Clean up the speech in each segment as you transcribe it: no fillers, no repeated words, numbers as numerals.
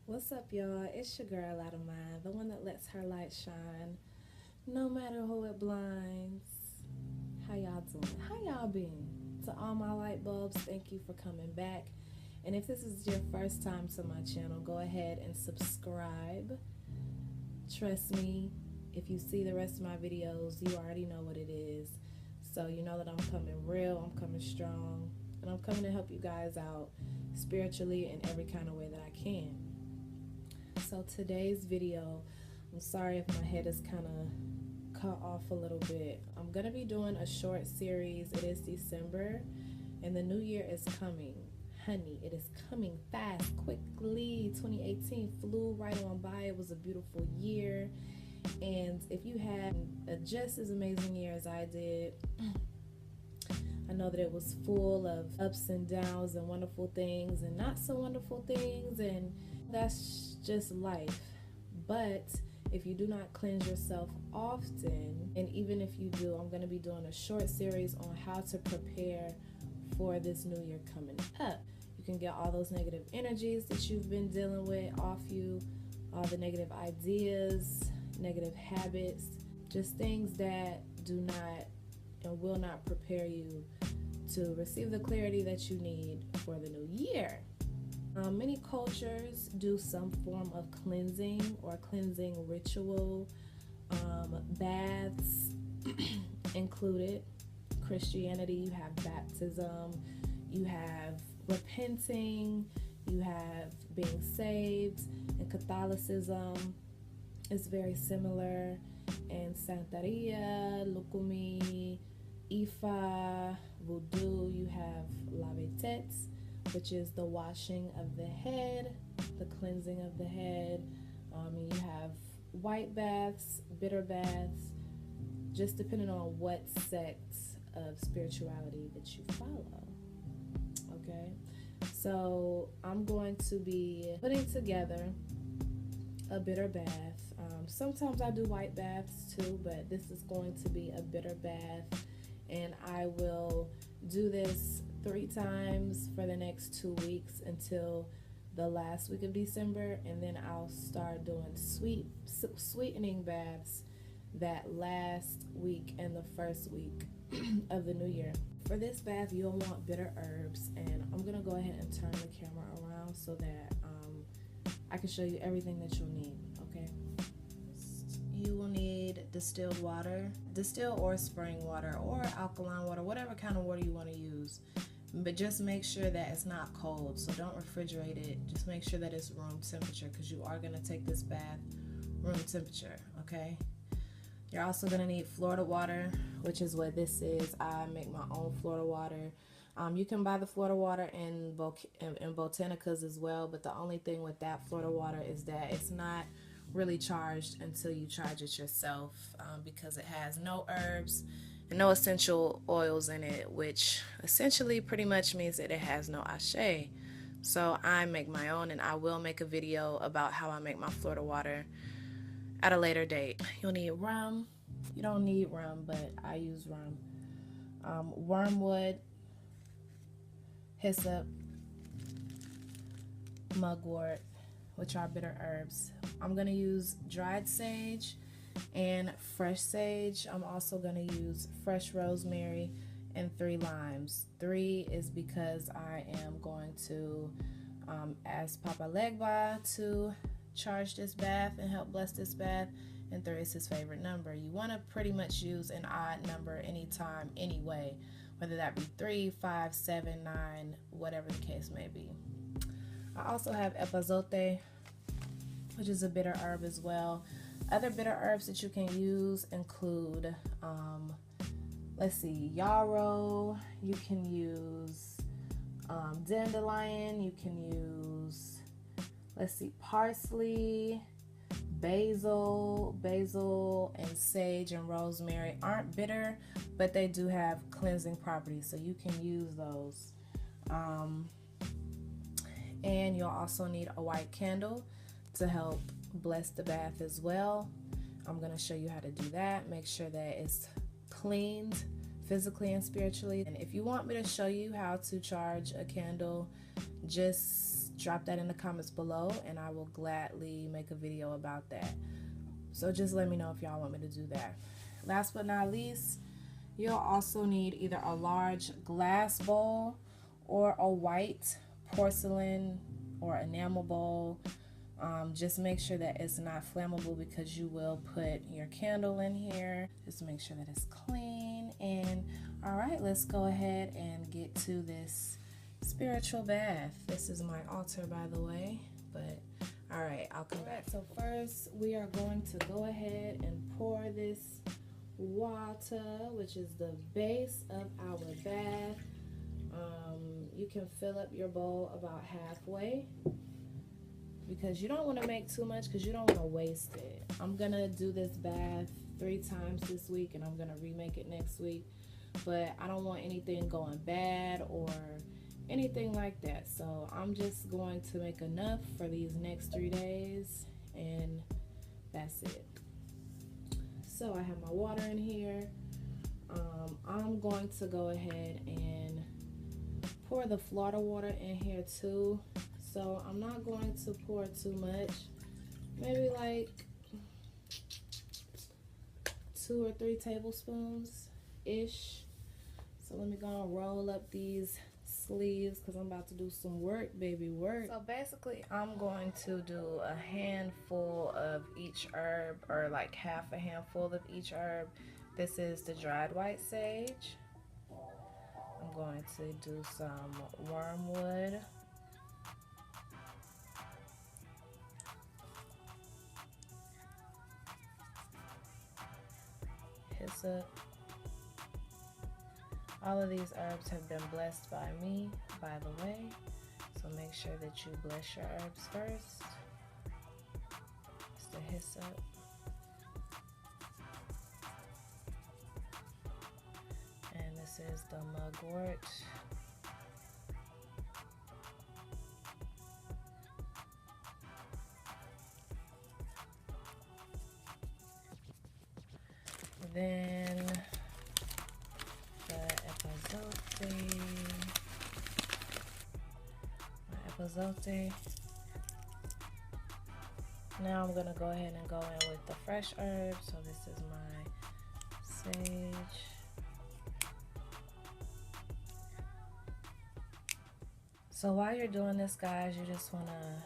What's up, y'all? It's your girl out of mine, the one that lets her light shine, no matter who it blinds. How y'all doing? How y'all been? To all my light bulbs, thank you for coming back. And if this is your first time to my channel, go ahead and subscribe. Trust me, if you see the rest of my videos, you already know what it is. So you know that I'm coming real, I'm coming strong, and I'm coming to help you guys out spiritually in every kind of way that I can. So today's video, I'm sorry if my head is kind of cut off a little bit. I'm going to be doing a short series. It is December and the new year is coming. Honey, it is coming fast, quickly. 2018 flew right on by. It was a beautiful year. And if you had a just as amazing year as I did, I know that it was full of ups and downs and wonderful things and not so wonderful things, and that's just life. But if you do not cleanse yourself often, and even if you do, I'm going to be doing a short series on how to prepare for this new year coming up. You can get all those negative energies that you've been dealing with off you, all the negative ideas, negative habits, just things that do not and will not prepare you to receive the clarity that you need for the new year. Many cultures do some form of cleansing or cleansing ritual, baths included. Christianity, you have baptism, you have repenting, you have being saved, and Catholicism is very similar. And Santeria, Lukumi, Ifa, Voodoo, you have Lavetet, which is the washing of the head, the cleansing of the head. You have white baths, bitter baths, just depending on what sect of spirituality that you follow. Okay, so I'm going to be putting together a bitter bath. Sometimes I do white baths too, but this is going to be a bitter bath, and I will do this 3 times for the next 2 weeks until the last week of December, and then I'll start doing sweetening baths that last week and the first week of the new year. For this bath, you'll want bitter herbs, and I'm gonna go ahead and turn the camera around so that I can show you everything that you'll need. Okay, you will need distilled water, distilled or spring water or alkaline water, whatever kind of water you want to use, but just make sure that it's not cold, so don't refrigerate it. Just make sure that it's room temperature, because you are going to take this bath room temperature. Okay, you're also going to need Florida water, which is what this is. I make my own Florida water. You can buy the Florida water in botanicas as well, but the only thing with that Florida water is that it's not really charged until you charge it yourself, because it has no herbs and no essential oils in it, which essentially pretty much means that it has no ashe. So I make my own, and I will make a video about how I make my Florida water at a later date. You'll need rum. You don't need rum, but I use rum. Wormwood, Hyssop, Mugwort, which are bitter herbs. I'm going to use dried sage and fresh sage. I'm also going to use fresh rosemary and 3 limes. 3 is because I am going to ask Papa Legba to charge this bath and help bless this bath, and 3 is his favorite number. You want to pretty much use an odd number anytime anyway, whether that be 3, 5, 7, 9, whatever the case may be. I also have Epazote, which is a bitter herb as well. Other bitter herbs that you can use include, let's see, yarrow. You can use dandelion. You can use, let's see, parsley, basil, and sage and rosemary aren't bitter, but they do have cleansing properties, so you can use those. And you'll also need a white candle to help bless the bath as well. I'm going to show you how to do that. Make sure that it's cleaned physically and spiritually. And if you want me to show you how to charge a candle, just drop that in the comments below and I will gladly make a video about that. So just let me know if y'all want me to do that. Last but not least, you'll also need either a large glass bowl or a white porcelain or enamel bowl. Just make sure that it's not flammable because you will put your candle in here. Just make sure that it's clean. And all right, let's go ahead and get to this spiritual bath. This is my altar, by the way, but all right, I'll come back. So first we are going to go ahead and pour this water, which is the base of our bath. You can fill up your bowl about halfway because you don't want to make too much because you don't want to waste it. I'm gonna do this bath 3 times this week and I'm gonna remake it next week, but I don't want anything going bad or anything like that, so I'm just going to make enough for these next 3 days and that's it. So I have my water in here. I'm going to go ahead and pour the Florida water in here too. So I'm not going to pour too much, maybe like 2 or 3 tablespoons ish. So let me go and roll up these sleeves because I'm about to do some work, baby work. So basically I'm going to do a handful of each herb, or like half a handful of each herb. This is the dried white sage. I'm going to do some wormwood. Hyssop. All of these herbs have been blessed by me, by the way, so make sure that you bless your herbs first. It's the hyssop. And this is the mugwort. Then my Epazote. Now I'm gonna go ahead and go in with the fresh herbs. So this is my sage. So while you're doing this, guys, you just wanna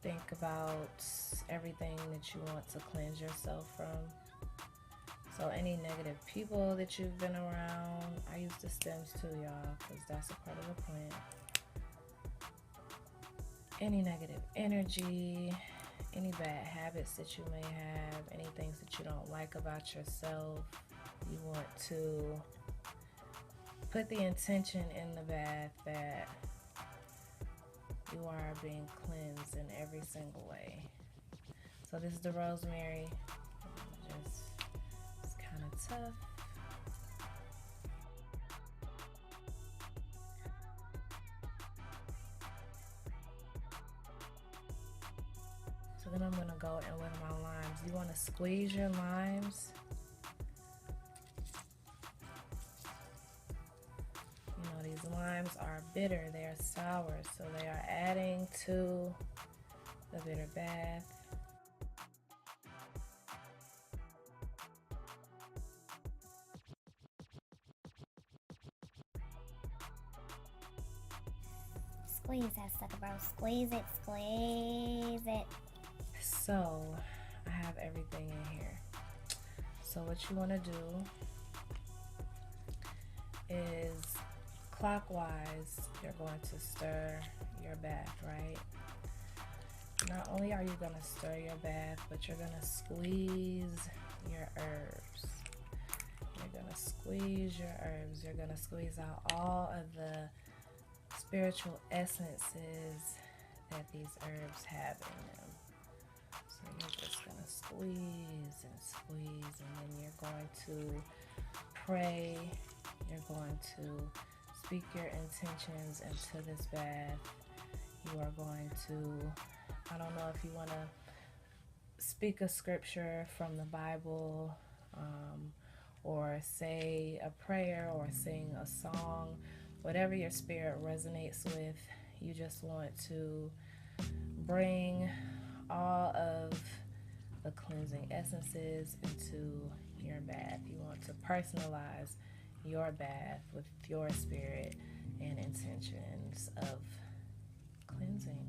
think about everything that you want to cleanse yourself from. So any negative people that you've been around, I use the stems too, y'all, because that's a part of the plant. Any negative energy, any bad habits that you may have, any things that you don't like about yourself, you want to put the intention in the bath that you are being cleansed in every single way. So this is the rosemary. It's kind of tough. So then I'm gonna go in with my limes. You wanna squeeze your limes. You know, these limes are bitter, they are sour, so they are adding to the bitter bath. Squeeze that sucker, bro. Squeeze it, squeeze it. So I have everything in here. So what you want to do is clockwise, you're going to stir your bath, right? Not only are you going to stir your bath, but you're going to squeeze your herbs. You're going to squeeze your herbs. You're going to squeeze out all of the spiritual essences that these herbs have in them. So you're just going to squeeze and squeeze, and then you're going to pray. You're going to speak your intentions into this bath. You are going to, I don't know if you want to speak a scripture from the Bible, or say a prayer or sing a song. Whatever your spirit resonates with, you just want to bring all of the cleansing essences into your bath. You want to personalize your bath with your spirit and intentions of cleansing.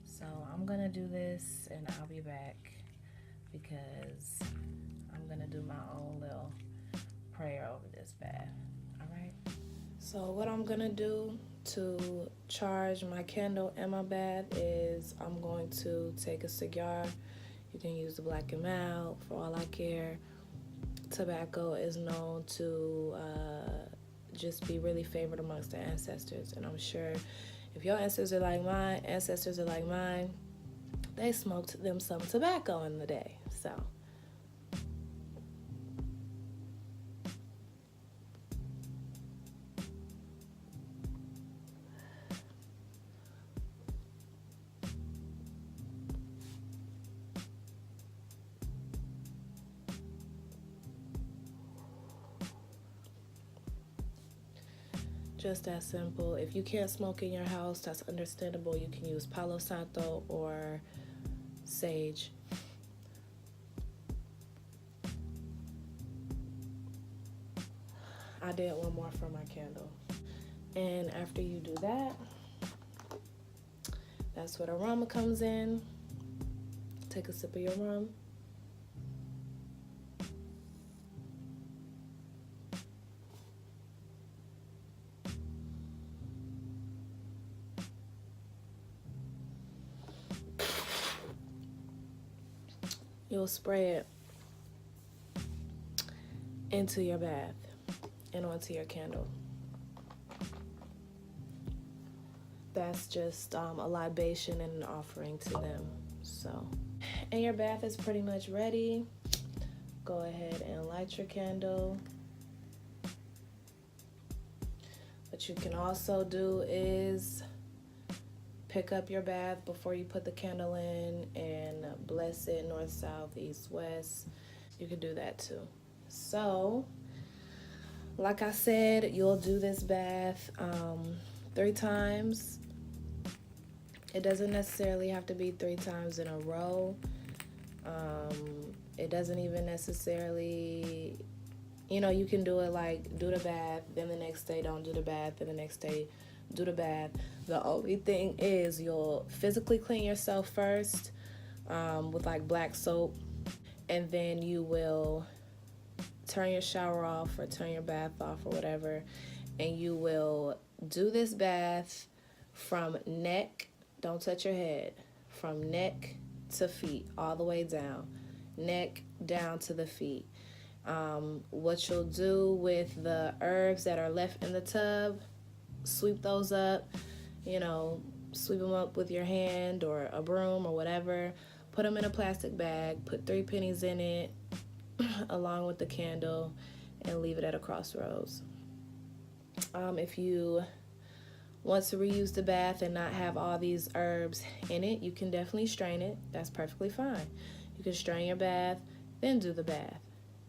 So I'm gonna do this and I'll be back because I'm gonna do my own little prayer over this bath. All right. So what I'm gonna do to charge my candle and my bath is I'm going to take a cigar. You can use the black and mild for all I care. Tobacco is known to just be really favored amongst the ancestors, and I'm sure if your ancestors are like mine, they smoked them some tobacco in the day. So just that simple. If you can't smoke in your house, that's understandable. You can use Palo Santo or sage. I did one more for my candle. And after you do that, that's where the aroma comes in. Take a sip of your rum. You'll spray it into your bath and onto your candle. That's just a libation and an offering to them. So, and your bath is pretty much ready. Go ahead and light your candle. What you can also do is pick up your bath before you put the candle in and bless it north, south, east, west. You can do that too. So, like I said, you'll do this bath 3 times. It doesn't necessarily have to be 3 times in a row. It doesn't even necessarily, you can do it like do the bath, then the next day don't do the bath, then the next day do the bath. The only thing is you'll physically clean yourself first with like black soap, and then you will turn your shower off or turn your bath off or whatever, and you will do this bath from neck, don't touch your head, from neck to feet, all the way down, neck down to the feet. What you'll do with the herbs that are left in the tub, sweep those up, sweep them up with your hand or a broom or whatever. Put them in a plastic bag, put 3 pennies in it along with the candle, and leave it at a crossroads. If you want to reuse the bath and not have all these herbs in it, you can definitely strain it. That's perfectly fine. You can strain your bath, then do the bath.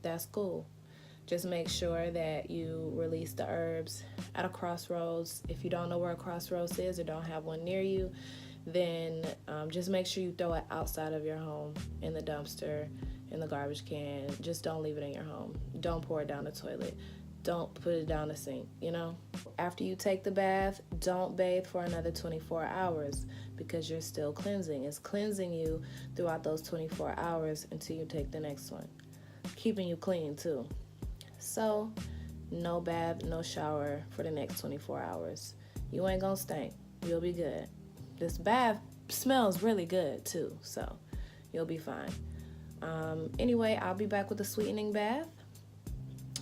That's cool. Just make sure that you release the herbs at a crossroads. If you don't know where a crossroads is or don't have one near you, then just make sure you throw it outside of your home, in the dumpster, in the garbage can. Just don't leave it in your home. Don't pour it down the toilet. Don't put it down the sink, After you take the bath, don't bathe for another 24 hours because you're still cleansing. It's cleansing you throughout those 24 hours until you take the next one. Keeping you clean too. So, no bath, no shower for the next 24 hours. You ain't gonna stink. You'll be good. This bath smells really good too, so you'll be fine. Anyway, I'll be back with the sweetening bath.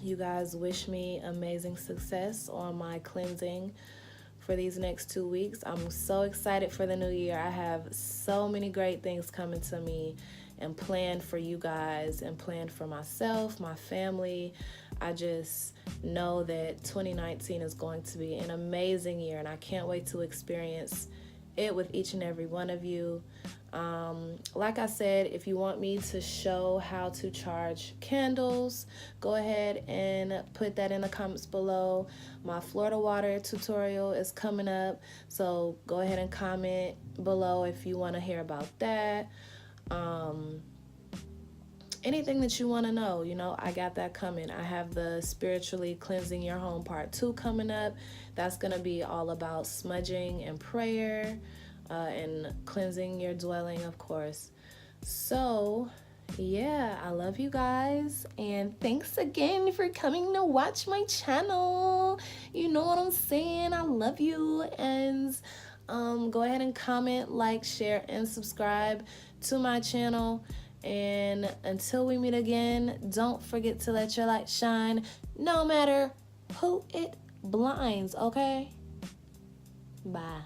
You guys wish me amazing success on my cleansing for these next 2 weeks. I'm so excited for the new year. I have so many great things coming to me and planned for you guys and planned for myself, my family. I just know that 2019 is going to be an amazing year, and I can't wait to experience it with each and every one of you. Like I said, if you want me to show how to charge candles, go ahead and put that in the comments below. My Florida water tutorial is coming up, so go ahead and comment below if you want to hear about that. Anything that you want to know, you know, I got that coming. I have the spiritually cleansing your home part 2 coming up. That's going to be all about smudging and prayer, and cleansing your dwelling, of course. So yeah, I love you guys, and thanks again for coming to watch my channel. You know what I'm saying? I love you. And go ahead and comment, like, share, and subscribe to my channel. And until we meet again, don't forget to let your light shine, no matter who it blinds, okay? Bye.